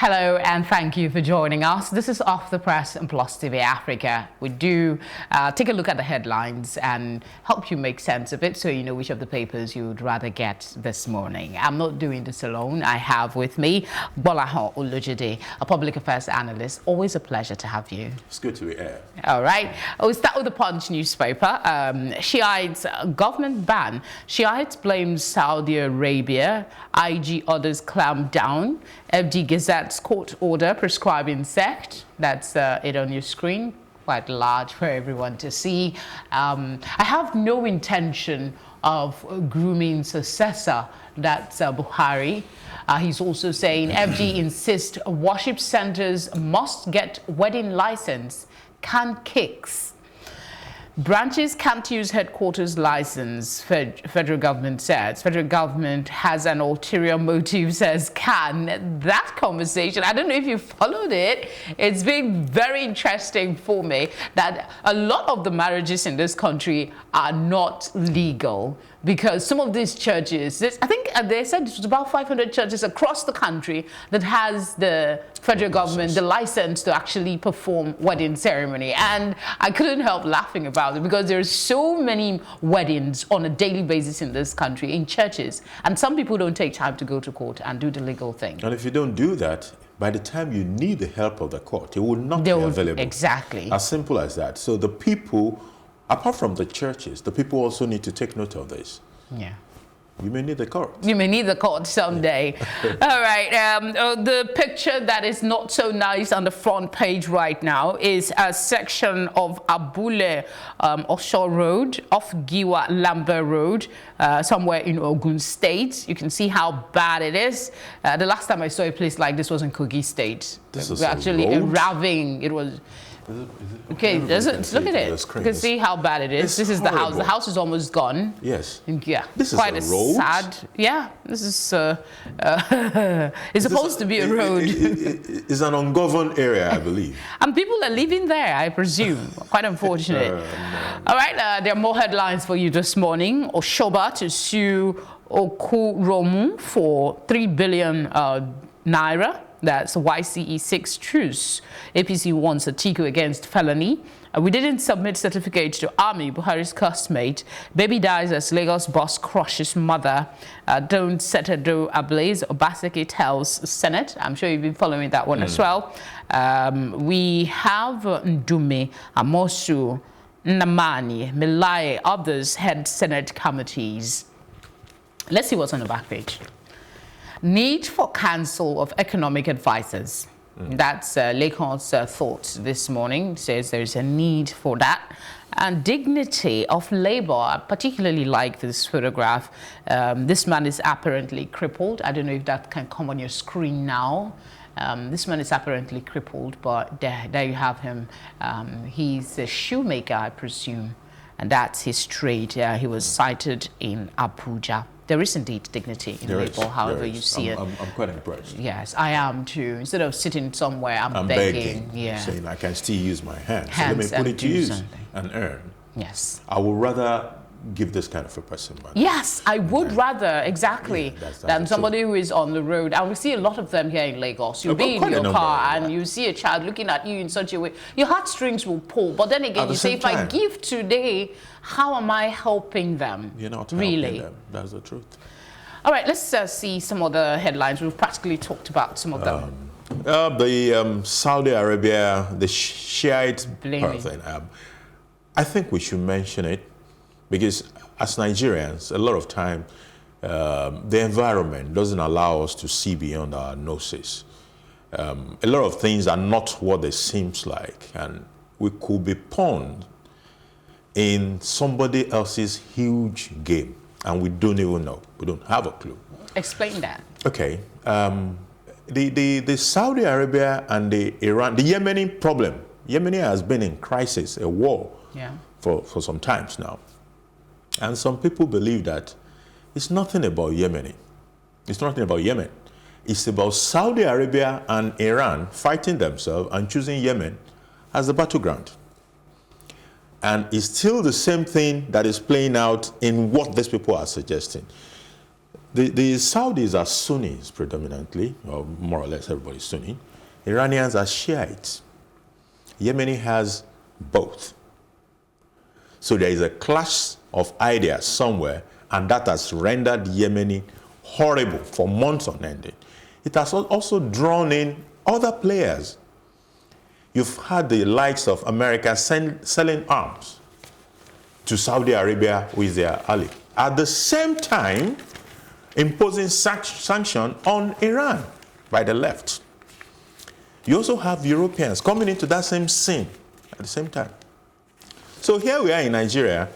Hello and thank you for joining us. This is Off the Press and Plus TV Africa. We do take a look at the headlines and help you make sense of it so you know which of the papers you would rather get this morning. I'm not doing this alone. I have with me Bolahan Olojide, a public affairs analyst. Always a pleasure to have you. It's good to be here. All right. We'll start with the Punch newspaper. Shiites government ban. Shiites blame Saudi Arabia. IG orders clamp down. FD Gazette's court order prescribing sect. That's it on your screen, quite large for everyone to see. I have no intention of grooming successor. That's Buhari. He's also saying FD insists worship centers must get wedding license. Can kicks. Branches can't use headquarters license, federal government says. Federal government has an ulterior motive, says can. That conversation, I don't know if you followed it. It's been very interesting for me that a lot of the marriages in this country are not legal because some of these churches, I think they said it was about 500 churches across the country that has the federal government the license to actually perform wedding ceremony. And I couldn't help laughing about it because there's so many weddings on a daily basis in this country in churches. And some people don't take time to go to court and do the legal thing. And if you don't do that, by the time you need the help of the court, it will not be available. Exactly. As simple as that. So the people, apart from the churches, the people also need to take note of this. Yeah. You may need the court. You may need the court someday. All right. The picture that is not so nice on the front page right now is a section of Abule offshore road, off Giwa Lamber Road, somewhere in Ogun State. You can see how bad it is. The last time I saw a place like this was in Kogi State. This is actually a road? raving. It was. Okay, look at it. You can see how bad it is. This is the house. The house is almost gone. Yes. Yeah. This is quite a road? sad. Yeah. This is. It's supposed to be a road. It's an ungoverned area, I believe. And people are living there, I presume. Quite unfortunate. No. All right. There are more headlines for you this morning. Oshoba to sue Okuromu for 3 billion naira. That's YCE 6 truce. APC wants Atiku against felony. We didn't submit certificates to Army. Buhari's custmate. Baby dies as Lagos bus crushes mother. Don't set a door ablaze. Obaseki tells Senate. I'm sure you've been following that one as well. We have Ndume, Amosu, Namani, Milai, others head Senate committees. Let's see what's on the back page. Need for council of economic advisors. That's Lakon's thoughts this morning. Says there's a need for that. And dignity of labor. I particularly like this photograph. This man is apparently crippled. I don't know if that can come on your screen now. This man is apparently crippled, but there you have him. He's a shoemaker, I presume. And that's his trade. He was cited in Abuja. There is indeed dignity in labor, however you see it. I'm quite impressed. Yes, I am too. Instead of sitting somewhere, I'm begging. Yeah. Saying I can still use my hands. So let me put it to use and earn. Yes. I would rather give this kind of a person money. Yes, I would rather, exactly, than somebody who is on the road. And we see a lot of them here in Lagos. You'll be in your car and you see a child looking at you in such a way, your heartstrings will pull. But then again, you say, if I give today, how am I helping them? You're not really helping them. That's the truth. All right, let's see some of the headlines. We've practically talked about some of them. The Saudi Arabia, the Shiite person. I think we should mention it because as Nigerians, a lot of time, the environment doesn't allow us to see beyond our noses. A lot of things are not what they seems like, and we could be pawned in somebody else's huge game, and we don't even know. We don't have a clue. Explain that. Okay. The Saudi Arabia and the Iran, the Yemeni problem. Yemeni has been in crisis, a war, for some times now. And some people believe that it's nothing about Yemeni. It's nothing about Yemen. It's about Saudi Arabia and Iran fighting themselves and choosing Yemen as the battleground. And it's still the same thing that is playing out in what these people are suggesting. The Saudis are Sunnis predominantly, or more or less everybody's Sunni. Iranians are Shiites. Yemeni has both. So there is a clash of ideas somewhere, and that has rendered Yemeni horrible for months on end. It has also drawn in other players. You've had the likes of America selling arms to Saudi Arabia with their ally. At the same time, imposing sanction on Iran by the left. You also have Europeans coming into that same scene at the same time. So here we are in Nigeria.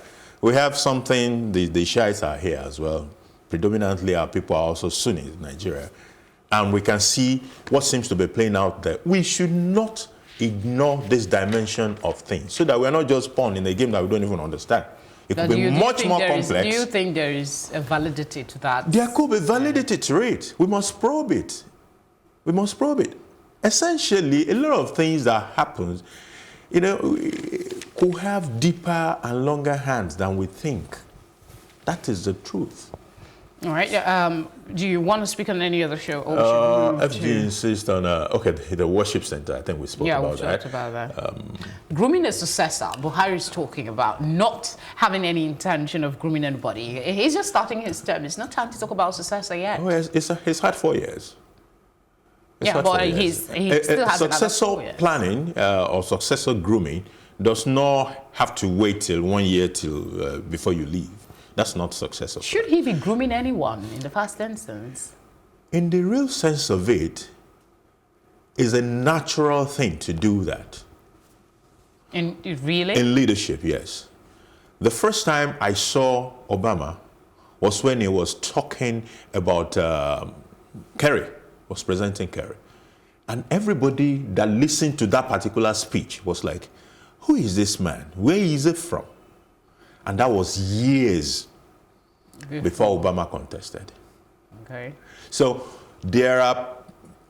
We have something, the Shiites are here as well. Predominantly our people are also Sunnis in Nigeria. And we can see what seems to be playing out there. We should not ignore this dimension of things so that we're not just pawned in a game that we don't even understand. It could be much more complex. Do you think there is a validity to that? There could be validity to it. We must probe it. We must probe it. Essentially, a lot of things that happen, could have deeper and longer hands than we think. That is the truth. All right. Do you want to speak on any other show? FG insists on, the worship center. I think we spoke about that. Yeah, we talked about that. Grooming a successor. Buhari is talking about not having any intention of grooming anybody. He's just starting his term. It's not time to talk about successor yet. Oh, he's had 4 years. He still has successor planning or successor grooming does not have to wait till 1 year before you leave. That's not successful. Should he be grooming anyone in the first instance? In the real sense of it, it's a natural thing to do that. Really? In leadership, yes. The first time I saw Obama was when he was talking about Kerry, was presenting Kerry. And everybody that listened to that particular speech was like, who is this man? Where is it from? And that was years before Obama contested. Okay. So there are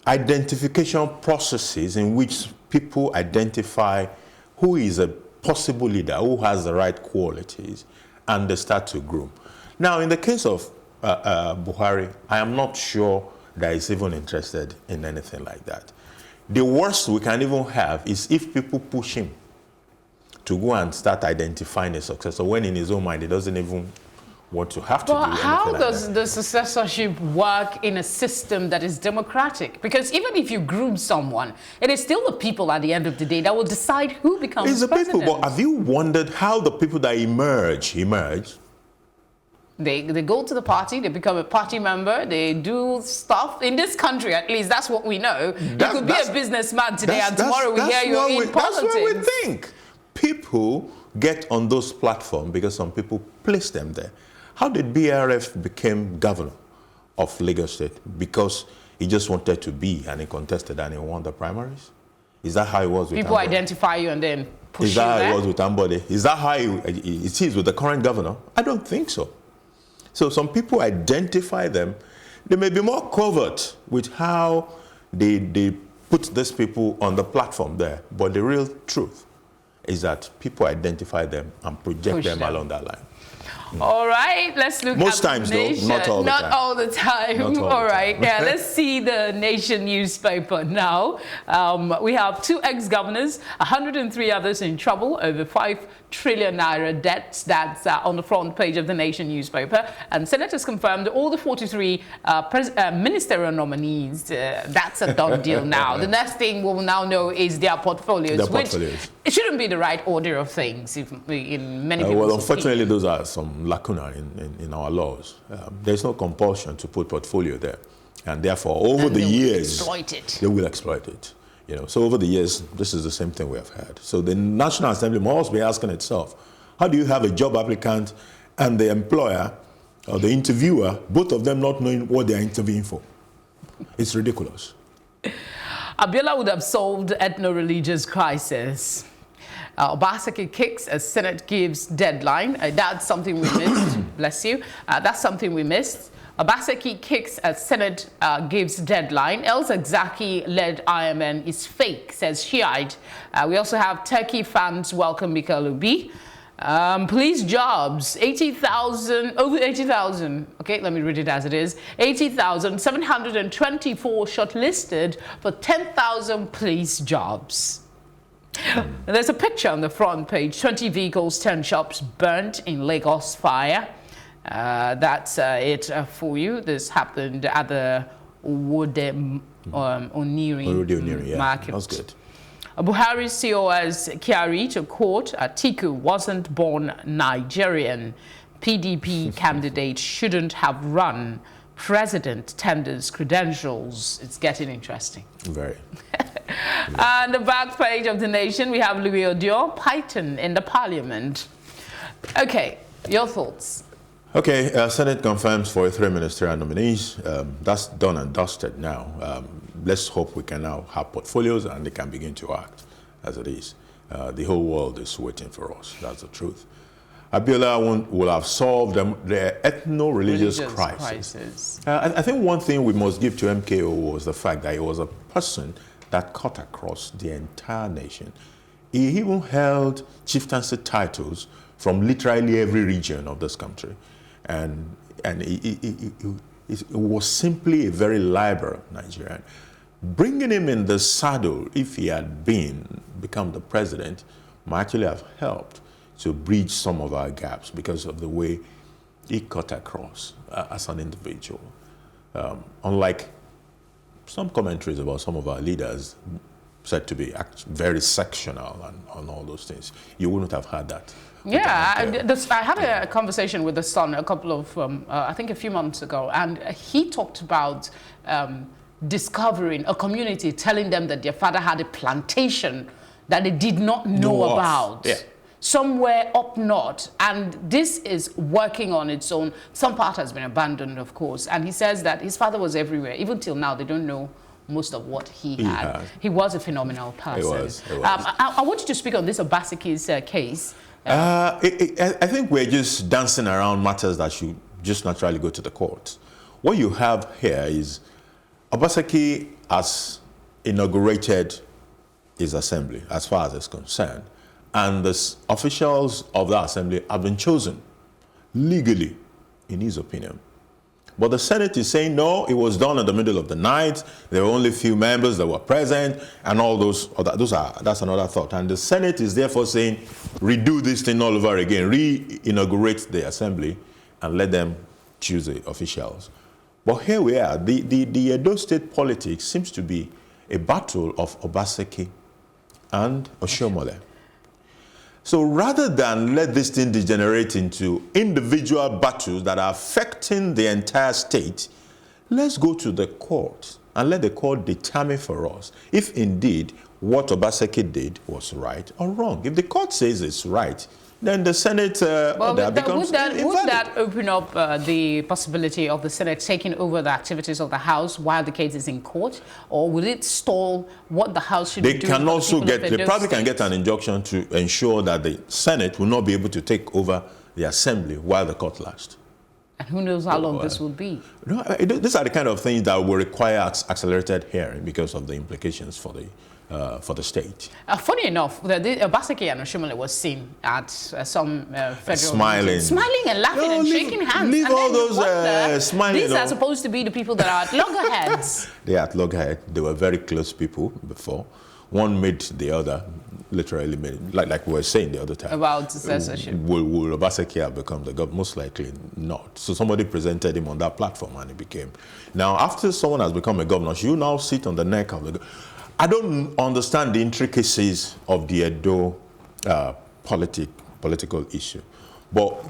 identification processes in which people identify who is a possible leader, who has the right qualities, and they start to groom. Now, in the case of Buhari, I am not sure that he's even interested in anything like that. The worst we can even have is if people push him to go and start identifying a successor when in his own mind he doesn't even want to have to do anything like that. But how does the successorship work in a system that is democratic? Because even if you groom someone, it is still the people at the end of the day that will decide who becomes president. It's the people, but have you wondered how the people that emerge? They go to the party, they become a party member, they do stuff. In this country, at least, that's what we know. You could be a businessman today and tomorrow we hear you're in politics. That's what we think. People get on those platforms because some people place them there. How did BRF become governor of Lagos State? Because he just wanted to be and he contested and he won the primaries? Is that how it was with people Ambode? Identify you and then push you there? Is that how it was with Ambode? Is that how it is with the current governor? I don't think so. So some people identify them. They may be more covert with how they put these people on the platform there. But the real truth is that people identify them and project them along that line. All right, let's look Most at times, the Nation. though, not all the time. Not all the time. Not all All the right, time. yeah, let's see the Nation newspaper now. We have 2 ex-governors, 103 others in trouble over 5 trillion naira debts. That's on the front page of the Nation newspaper. And senators confirmed all the 43 ministerial nominees. That's a done deal now. The next thing we'll now know is their portfolios, which it shouldn't be the right order of things in many people's well, unfortunately, those are some lacuna in our laws. There's no compulsion to put portfolio there. And therefore, over the years, they will exploit it. So over the years, this is the same thing we have had. So the National Assembly must be asking itself, how do you have a job applicant and the employer or the interviewer, both of them not knowing what they're interviewing for? It's ridiculous. Abiola would have solved ethno-religious crisis. El-Zakzaky kicks as Senate gives deadline. That's something we missed. Bless you. That's something we missed. El-Zakzaky kicks as Senate gives deadline. El-Zakzaky led IMN is fake, says Shiite. We also have Turkey fans welcome Mikel Obi. Police jobs, 80,000, over 80,000. Okay, let me read it as it is. 80,724 shortlisted for 10,000 police jobs. There's a picture on the front page. 20 vehicles, 10 shops burnt in Lagos fire. That's it for you. This happened at the Oniri market. That's good. Buhari's COS Kyari to court. Atiku wasn't born Nigerian. PDP candidate shouldn't have run. President tenders credentials. It's getting interesting. Very. And the back page of The Nation, we have Louis Odio, Python in the parliament. Okay, your thoughts? Okay, Senate confirms for 3 ministerial nominees. That's done and dusted now. Let's hope we can now have portfolios and they can begin to act as it is. The whole world is waiting for us. That's the truth. Abiola will have solved the ethno-religious crisis. I think one thing we must give to MKO was the fact that he was a person that cut across the entire nation. He even held chieftaincy titles from literally every region of this country. And it was simply a very liberal Nigerian. Bringing him in the saddle, if he had become the president, might actually have helped to bridge some of our gaps because of the way he cut across as an individual. Unlike some commentaries about some of our leaders said to be very sectional and all those things, you wouldn't have had that. Yeah, I had a conversation with the son a couple of, I think a few months ago, and he talked about discovering a community, telling them that their father had a plantation that they did not know about. Yeah. Somewhere up north, and this is working on its own. Some part has been abandoned, of course, and he says that his father was everywhere. Even till now, they don't know most of what he had. He was a phenomenal person. He was. I want you to speak on this Obasiki's case. I think we're just dancing around matters that should just naturally go to the courts. What you have here is Obaseki has inaugurated his assembly, as far as it's concerned, and the officials of the assembly have been chosen legally, in his opinion. But the Senate is saying, no, it was done in the middle of the night. There were only a few members that were present, and all that's another thought. And the Senate is therefore saying, redo this thing all over again, re-inaugurate the assembly, and let them choose the officials. But here we are. The Edo State politics seems to be a battle of Obaseki and Oshiomhole. So rather than let this thing degenerate into individual battles that are affecting the entire state, let's go to the court and let the court determine for us if indeed what Obaseki did was right or wrong. If the court says it's right, then the Senate becomes invalid. Would that open up the possibility of the Senate taking over the activities of the House while the case is in court? Or will it stall what the House should be doing? They probably can get an injunction to ensure that the Senate will not be able to take over the Assembly while the court lasts. And who knows how long this will be? No, these are the kind of things that will require accelerated hearing because of the implications for the state. Funny enough, Obaseki and Oshiomhole was seen at some federal smiling and laughing and shaking hands. Leave all those smiling. These are supposed to be the people that are at loggerheads. They are at loggerheads. They were very close people before. One made the other, literally made, like we were saying the other time. About successorship. Will Obaseki have become the governor? Most likely not. So somebody presented him on that platform and he became. Now, after someone has become a governor, should you now sit on the neck of the governor? I don't understand the intricacies of the Edo political issue. But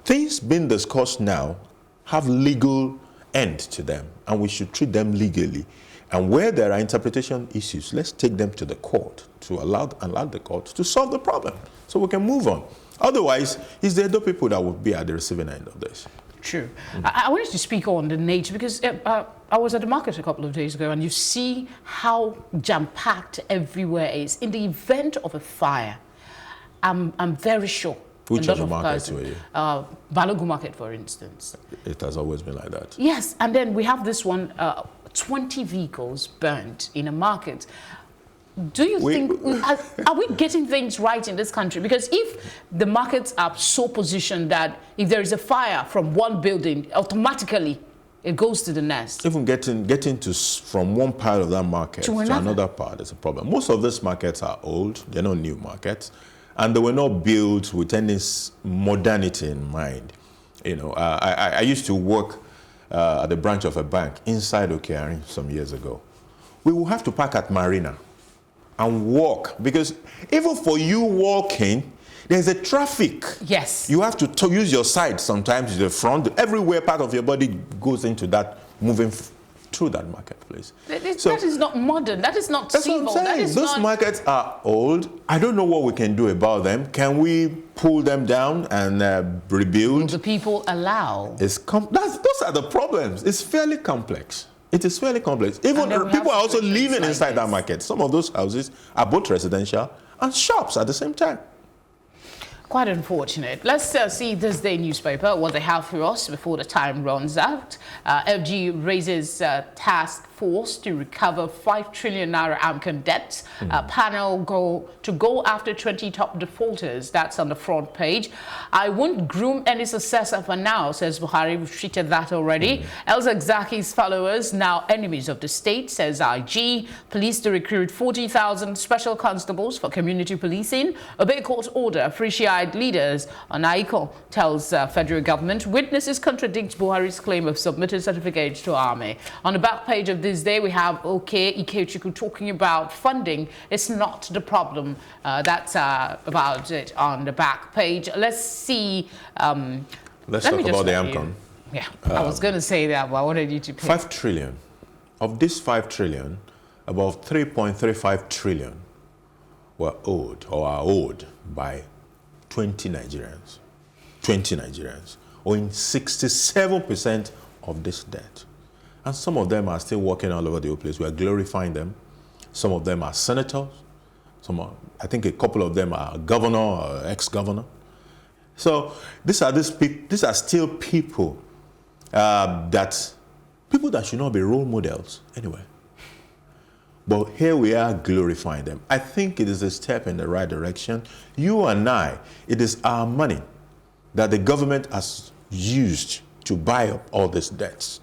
things being discussed now have legal end to them, and we should treat them legally. And where there are interpretation issues, let's take them to the court to allow the court to solve the problem so we can move on. Otherwise, it's the Edo people that will be at the receiving end of this. True. I wanted to speak on the nature because I was at the market a couple of days ago and you see how jam-packed everywhere is. In the event of a fire, I'm very sure. Which of the markets were you? Balogun Market, for instance. It has always been like that. Yes, and then we have this one, 20 vehicles burnt in a market. Do you think, are we getting things right in this country? Because if the markets are so positioned that if there is a fire from one building, automatically it goes to the next. Even getting from one part of that market to another part is a problem. Most of these markets are old, they're not new markets, and they were not built with any modernity in mind. You know, I used to work at the branch of a bank inside Okeari some years ago. We will have to park at Marina and walk, because even for you walking, there's a traffic. Yes. You have to use your side sometimes, the front. Everywhere part of your body goes into that, moving through that marketplace. That is not modern. That is not civil. That's what I'm saying. Those markets are old. I don't know what we can do about them. Can we pull them down and rebuild? Will the people allow? Those are the problems. It's fairly complex. It is fairly complex. Even people are also living inside that market. Some of those houses are both residential and shops at the same time. Quite unfortunate. Let's see this day newspaper, what they have for us before the time runs out. FG raises task force to recover 5 trillion naira AMCON debts. Panel go after 20 top defaulters. That's on the front page. I won't groom any successor for now, says Buhari. We've treated that already. El-Zakzaky's followers now enemies of the state, says IG. Police to recruit 40,000 special constables for community policing. Obey court order. Free Shiite leaders on Aiko, tells federal government. Witnesses contradict Buhari's claim of submitting certificates to army. On the back page of this day, we have Ikechukwu talking about funding. It's not the problem. That's about it on the back page. Let's see. Let's talk about the AMCON. Yeah, I was going to say that, but I wanted you to pay. 5 trillion. Of this 5 trillion, about 3.35 trillion were owed or are owed by 20 Nigerians. 20 Nigerians, owing 67% of this debt. And some of them are still working all over the whole place. We are glorifying them. Some of them are senators. I think a couple of them are governor or ex-governor. So these are still people that should not be role models anyway. But here we are glorifying them. I think it is a step in the right direction. You and I, it is our money that the government has used to buy up all these debts.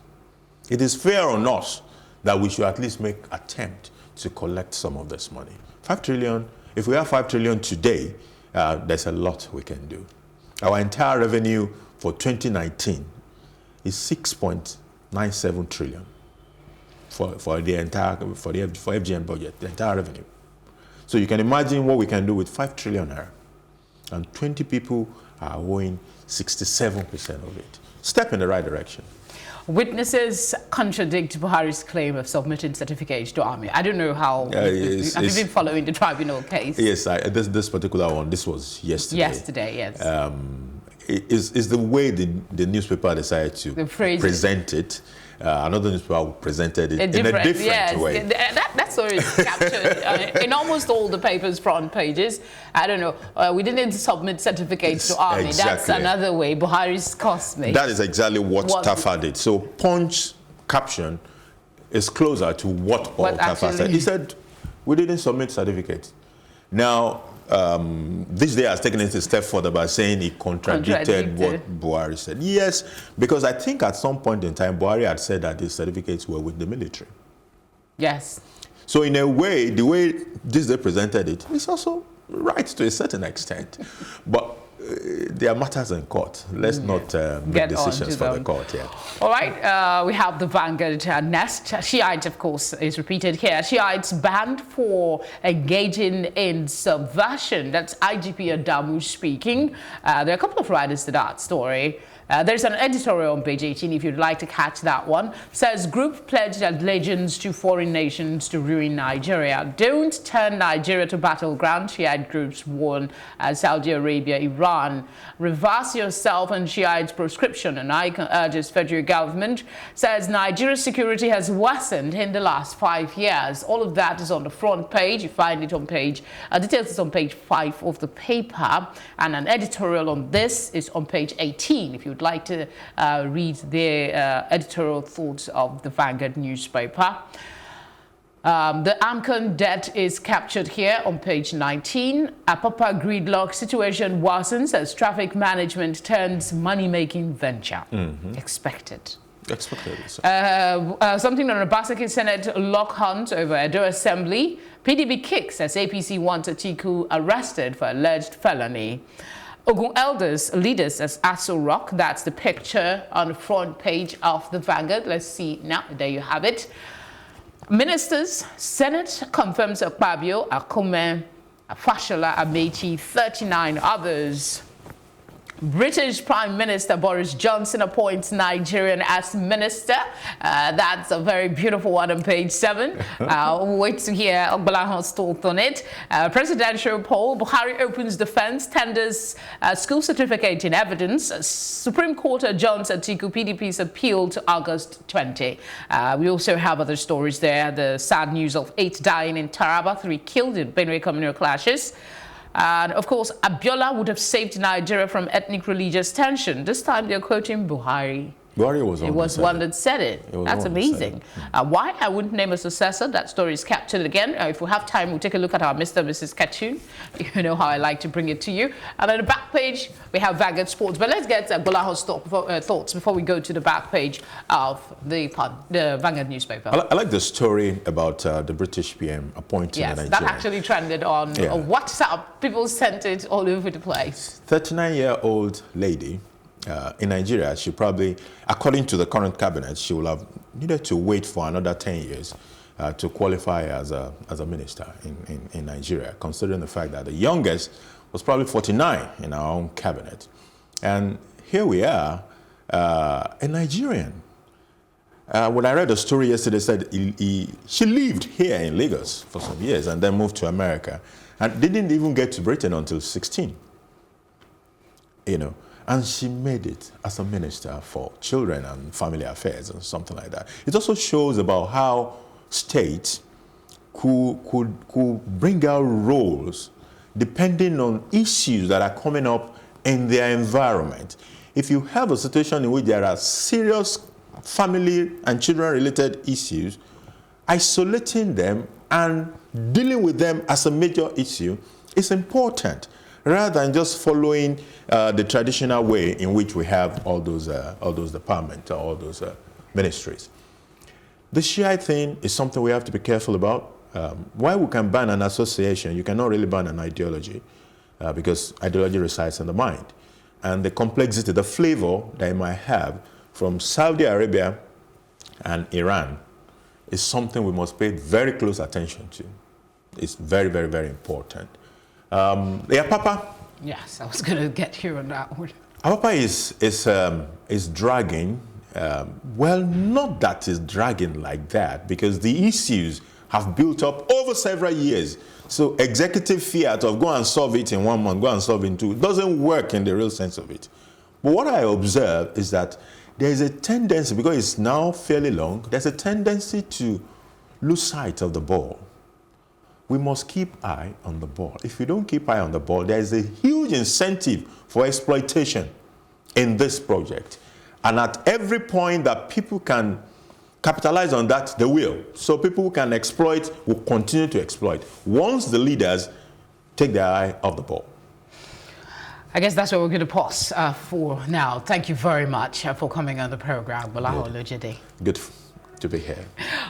It is fair on us that we should at least make an attempt to collect some of this money. 5 trillion, if we have 5 trillion today, there's a lot we can do. Our entire revenue for 2019 is 6.97 trillion for the FGN budget, the entire revenue. So you can imagine what we can do with 5 trillion naira. And 20 people are owing 67% of it. Step in the right direction. Witnesses contradict Buhari's claim of submitting certificates to army. I don't know how. Have you been following the tribunal case? Yes, this particular one. This was yesterday. Yesterday, yes. Is the way the newspaper decided to present it. Another newspaper presented it in a different way. That's what it's captured in almost all the papers' front pages. I don't know. We didn't submit certificates to army. Exactly. That's another way. Buhari's cost me. That is exactly what Tafa did. So Punch caption is closer to what Tafa said. He said, we didn't submit certificates. Now, this day has taken it a step further by saying he contradicted what Buhari said. Yes, because I think at some point in time, Buhari had said that his certificates were with the military. Yes. So in a way, the way this day presented it is also right to a certain extent. But there are matters in court. Let's not make decisions for the court yet. All right, we have the Vanguard nest. Shiites, of course, is repeated here. Shiites banned for engaging in subversion. That's IGP Adamu speaking. There are a couple of writers to that story. There's an editorial on page 18 if you'd like to catch that one. Says group pledged allegiance to foreign nations to ruin Nigeria. Don't turn Nigeria to battleground, Shiite groups warn Saudi Arabia, Iran. Reverse yourself and Shiite proscription. And ICON urges federal government. Says Nigeria's security has worsened in the last 5 years. All of that is on the front page. You find it on page, details is on page 5 of the paper. And an editorial on this is on page 18 if you'd like to read the editorial thoughts of the Vanguard newspaper. The AMCON debt is captured here on page 19. Apapa gridlock situation worsens as traffic management turns money-making venture. Expected. Something on Obaseki Senate lock hunt over Edo Assembly. PDP kicks as APC wants Atiku arrested for alleged felony. Ogun elders, leaders as Aso Rock. That's the picture on the front page of the Vanguard. Let's see now. There you have it. Ministers, Senate confirms Akpabio, Akome, Fashola, Amechi, 39 others. British Prime Minister Boris Johnson appoints Nigerian as minister. That's a very beautiful one on page 7. We'll wait to hear Ogbalahan's thought on it. Presidential poll, Buhari opens defense, tenders school certificate in evidence. Supreme Court adjourns Atiku PDP's appeal to August 20. We also have other stories there. The sad news of 8 dying in Taraba, 3 killed in Benue communal clashes. And of course, Abiola would have saved Nigeria from ethnic religious tension. This time they're quoting Buhari. Buhari was one that said it. That's amazing. Why I wouldn't name a successor? That story is captured again. If we have time, we'll take a look at our Mr. and Mrs. cartoon. You know how I like to bring it to you. And on the back page, we have Vanguard Sports. But let's get Bolaho's thoughts before we go to the back page of the Vanguard newspaper. I like the story about the British PM appointing a Nigerian. That actually trended on WhatsApp. People sent it all over the place. 39-year-old lady. In Nigeria, she probably, according to the current cabinet, she will have needed to wait for another 10 years to qualify as a minister in Nigeria, considering the fact that the youngest was probably 49 in our own cabinet. And here we are, a Nigerian. When I read the story yesterday, said she lived here in Lagos for some years and then moved to America and didn't even get to Britain until 16. You know. And she made it as a minister for children and family affairs and something like that. It also shows about how states could bring out roles depending on issues that are coming up in their environment. If you have a situation in which there are serious family and children-related issues, isolating them and dealing with them as a major issue is important, rather than just following the traditional way in which we have all those departments, all those ministries. The Shiite thing is something we have to be careful about. While we can ban an association, you cannot really ban an ideology because ideology resides in the mind. And the complexity, the flavor that it might have from Saudi Arabia and Iran is something we must pay very close attention to. It's very, very, very important. Apapa. Yes, I was going to get you on that one. Apapa is dragging. Well, not that it's dragging like that, because the issues have built up over several years. So executive fiat of go and solve it in 1 month, go and solve it in 2, doesn't work in the real sense of it. But what I observe is that there is a tendency, because it's now fairly long, there's a tendency to lose sight of the ball. We must keep eye on the ball. If we don't keep eye on the ball, there is a huge incentive for exploitation in this project. And at every point that people can capitalize on that, they will. So people who can exploit will continue to exploit once the leaders take their eye off the ball. I guess that's what we're going to pause for now. Thank you very much for coming on the program. Good to be here.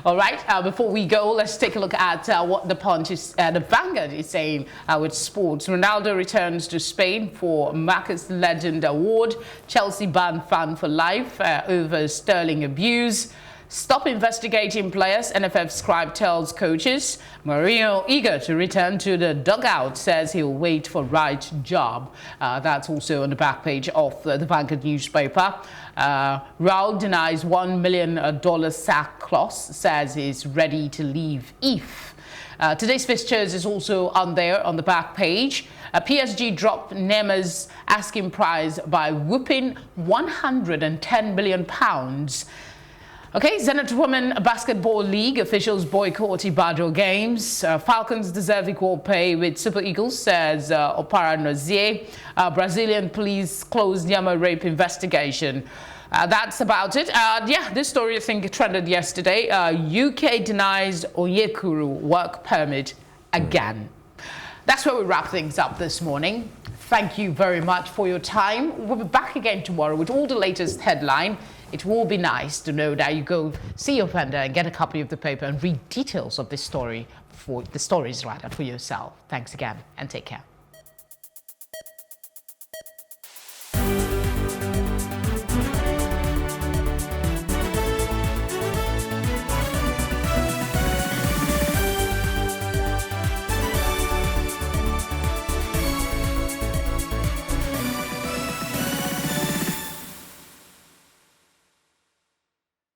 All right, before we go, let's take a look at what the Punch is, the Vanguard is saying with sports. Ronaldo returns to Spain for Marcus Legend Award. Chelsea banned fan for life over Sterling abuse. Stop investigating players, NFF scribe tells coaches. Mourinho eager to return to the dugout, says he'll wait for right job. That's also on the back page of the Vanguard newspaper. Raul denies $1 million sack clause, says he's ready to leave if. Today's fixtures is also on there on the back page. PSG dropped Neymar's asking price by whooping £110 million. Okay, Zenith Women Basketball League officials boycott Ibadan games. Falcons deserve equal pay with Super Eagles, says Opara Nozier. Brazilian police closed Nyama rape investigation. That's about it. Yeah, this story I think trended yesterday. UK denies Onyekuru work permit again. That's where we wrap things up this morning. Thank you very much for your time. We'll be back again tomorrow with all the latest headline. It will be nice to know that you go see your vendor and get a copy of the paper and read details of this story for yourself. Thanks again and take care.